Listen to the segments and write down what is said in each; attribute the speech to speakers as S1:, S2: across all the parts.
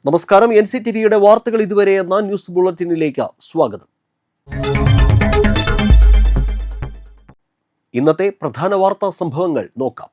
S1: നമസ്കാരം. NCTVയുടെ വാർത്തകൾ ഇതുവരെ എന്ന ന്യൂസ് ബുള്ളറ്റിനിലേക്ക് സ്വാഗതം. ഇന്നത്തെ പ്രധാന വാർത്താ സംഭവങ്ങൾ നോക്കാം.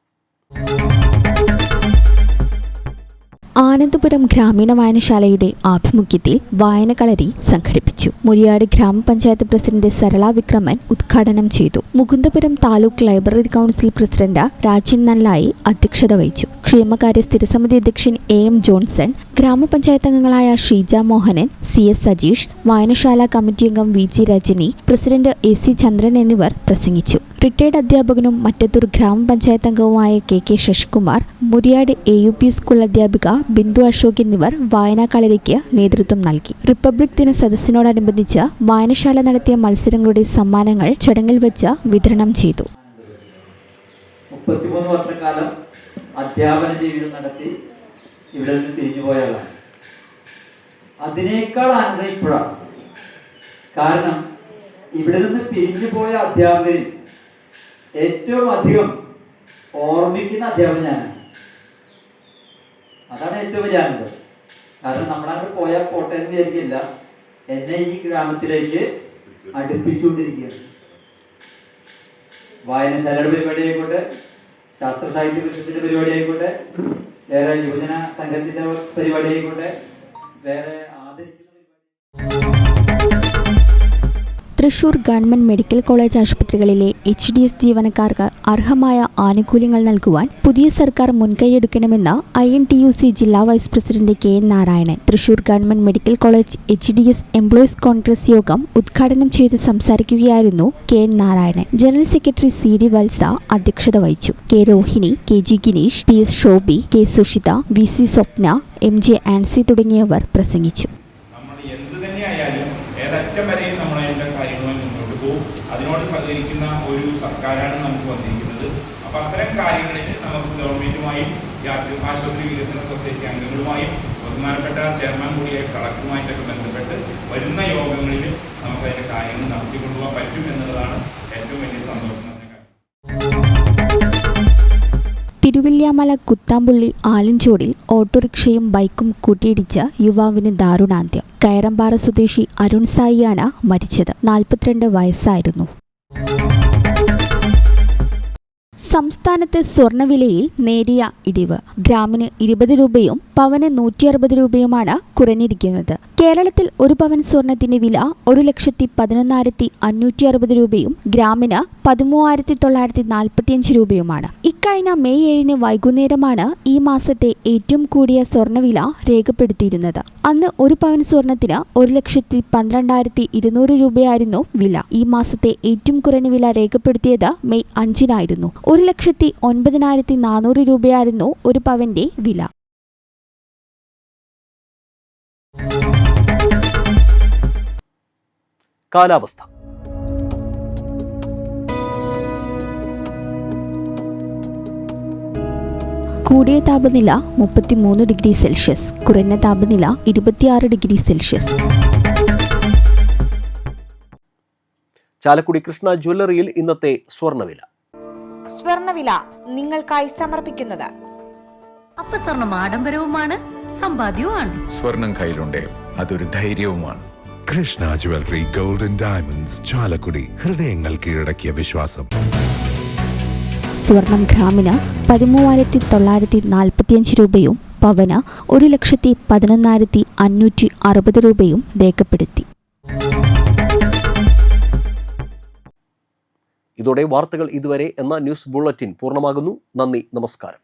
S2: ആനന്ദപുരം ഗ്രാമീണ വായനശാലയുടെ ആഭിമുഖ്യത്തിൽ വായനകളരി സംഘടിപ്പിച്ചു. മുരിയാട് ഗ്രാമപഞ്ചായത്ത് പ്രസിഡന്റ് സരള വിക്രമൻ ഉദ്ഘാടനം ചെയ്തു. Mukundapuram taluk library council president Rajan Nallayi അധ്യക്ഷത വഹിച്ചു. ക്ഷേമകാര്യ സ്ഥിരസമിതി അധ്യക്ഷൻ AM ജോൺസൺ, ഗ്രാമപഞ്ചായത്ത് അംഗങ്ങളായ ഷീജ മോഹനൻ, CS സജീഷ്, വായനശാല കമ്മിറ്റി അംഗം VG രജനി, പ്രസിഡന്റ് AC ചന്ദ്രൻ എന്നിവർ പ്രസംഗിച്ചു. റിട്ടയർഡ് അധ്യാപകനും മറ്റത്തൂർ ഗ്രാമപഞ്ചായത്ത് അംഗവുമായ KK Sasikumar, Muriyad AUP school അധ്യാപിക ബിന്ദു അശോക് എന്നിവർ വായനാകളരിക്ക് നേതൃത്വം നൽകി. റിപ്പബ്ലിക് ദിന സദസ്സിനോടനുബന്ധിച്ച് വായനശാല നടത്തിയ മത്സരങ്ങളുടെ സമ്മാനങ്ങൾ ചടങ്ങിൽ വെച്ച് വിതരണം ചെയ്തു.
S3: 33 വർഷക്കാലം അധ്യാപന ജീവിതം നടത്തി ഇവിടെ നിന്ന് തിരിഞ്ഞുപോയാളാണ്. അതിനേക്കാൾ ആനന്ദം ഇപ്പോഴാണ്. കാരണം ഇവിടെ നിന്ന് പിരിഞ്ഞുപോയ അധ്യാപകരിൽ ഏറ്റവും അധികം ഓർമ്മിക്കുന്ന അധ്യാപകൻ ഞാനാണ്. അതാണ് ഏറ്റവും വലിയ ആനന്ദം. കാരണം നമ്മളങ്ങോട്ട് പോയാൽ പോട്ടെ എന്ന് വിചാരിക്കില്ല, എന്നെ ഈ ഗ്രാമത്തിലേക്ക് അടുപ്പിച്ചുകൊണ്ടിരിക്കുകയാണ്. വായനശാലയുടെ പരിപാടി ആയിക്കോട്ടെ, ശാസ്ത്ര സാഹിത്യ പരിഷത്തിന്റെ പരിപാടി ആയിക്കോട്ടെ, വേറെ യുവജന സംഘത്തിന്റെ പരിപാടി ആയിക്കോട്ടെ, വേറെ
S2: തൃശൂർ ഗവൺമെന്റ് മെഡിക്കൽ കോളേജ് ആശുപത്രികളിലെ HDS ജീവനക്കാർക്ക് അർഹമായ ആനുകൂല്യങ്ങൾ നൽകുവാൻ പുതിയ സർക്കാർ മുൻകൈയെടുക്കണമെന്ന് INTUC ജില്ലാ vice president KN Narayanan Thrissur government medical college HDS employees Congress യോഗം ഉദ്ഘാടനം ചെയ്ത് സംസാരിക്കുകയായിരുന്നു KN Narayanan. General secretary CD Valsa അധ്യക്ഷത വഹിച്ചു. K Rohini, KG Gineesh, PS Shobi, K Sushitha, VC സ്വപ്ന, MJ ആൻസി തുടങ്ങിയവർ പ്രസംഗിച്ചു.
S4: ഏതറ്റം വരെയും നമ്മൾ അതിൻ്റെ കാര്യങ്ങളുമായി മുന്നോട്ട് പോകും. അതിനോട് സഹകരിക്കുന്ന ഒരു സർക്കാരാണ് നമുക്ക് വന്നിരിക്കുന്നത്. അപ്പോൾ അത്തരം കാര്യങ്ങളിൽ നമുക്ക് ഗവൺമെൻറ്റുമായും ആശുപത്രി വികസന സൊസൈറ്റി അംഗങ്ങളുമായും ബഹുമാനപ്പെട്ട ചെയർമാൻ കൂടിയായ കളക്ടറുമായിട്ടൊക്കെ ബന്ധപ്പെട്ട് വരുന്ന യോഗങ്ങളിൽ നമുക്കതിൻ്റെ കാര്യങ്ങൾ നടത്തിക്കൊണ്ടുപോകാൻ പറ്റും എന്നുള്ളതാണ് ഏറ്റവും വലിയ സന്തോഷം.
S2: തിരുവില്യാമല കുത്താമ്പുള്ളി ആലിൻചോടിൽ ഓട്ടോറിക്ഷയും ബൈക്കും കൂട്ടിയിടിച്ച് യുവാവിന് ദാരുണാന്ത്യം. കയറമ്പാറ സ്വദേശി അരുൺ സായിയാണ് മരിച്ചത്. 42 വയസ്സായിരുന്നു. സംസ്ഥാനത്ത് സ്വർണ്ണവിലയിൽ നേരിയ ഇടിവ്. ഗ്രാമിന് 20 രൂപയും പവന് 160 രൂപയുമാണ് കുറഞ്ഞിരിക്കുന്നത്. കേരളത്തിൽ ഒരു പവൻ സ്വർണത്തിന്റെ വില 1,11,560 രൂപയും ഗ്രാമിന് 13,945 രൂപയുമാണ്. ഇക്കഴിഞ്ഞ മെയ് 7 വൈകുന്നേരമാണ് ഈ മാസത്തെ ഏറ്റവും കൂടിയ സ്വർണ്ണവില രേഖപ്പെടുത്തിയിരുന്നത്. അന്ന് ഒരു പവൻ സ്വർണത്തിന് 1,12,200 രൂപയായിരുന്നു വില. ഈ മാസത്തെ ഏറ്റവും കുറഞ്ഞ വില രേഖപ്പെടുത്തിയത് മെയ് 5 1,09,400 രൂപയായിരുന്നു ഒരു പവന്റെ വില.
S1: കാലാവസ്ഥ.
S2: കൂടിയ താപനില 33 ഡിഗ്രി സെൽഷ്യസ്, കുറഞ്ഞ താപനില 26 ഡിഗ്രി സെൽഷ്യസ്.
S1: ചാലക്കുടി കൃഷ്ണ ജ്വല്ലറിയിൽ ഇന്നത്തെ സ്വർണ്ണവില
S5: നിങ്ങൾക്കായി സമർപ്പിക്കുന്നത് അപ്പസ്വർണം ആഡംബരവുമാണ്, സമ്പാദ്യവുമാണ്.
S6: സ്വർണം കയ്യിലുണ്ടേ അതൊരു ധൈര്യവുമാണ്.
S7: Krishna jewellery golden diamonds, Chalakudy. ഹൃദയങ്ങൾ കീഴടക്കിയ വിശ്വാസം.
S2: സ്വർണം ഗ്രാമിന് 13,945 രൂപയും പവന് 1,11,560 രൂപയും രേഖപ്പെടുത്തി.
S1: ഇതോടെ വാർത്തകൾ ഇതുവരെ എന്ന ന്യൂസ് ബുള്ളറ്റിൻ പൂർണ്ണമാകുന്നു. നന്ദി, നമസ്കാരം.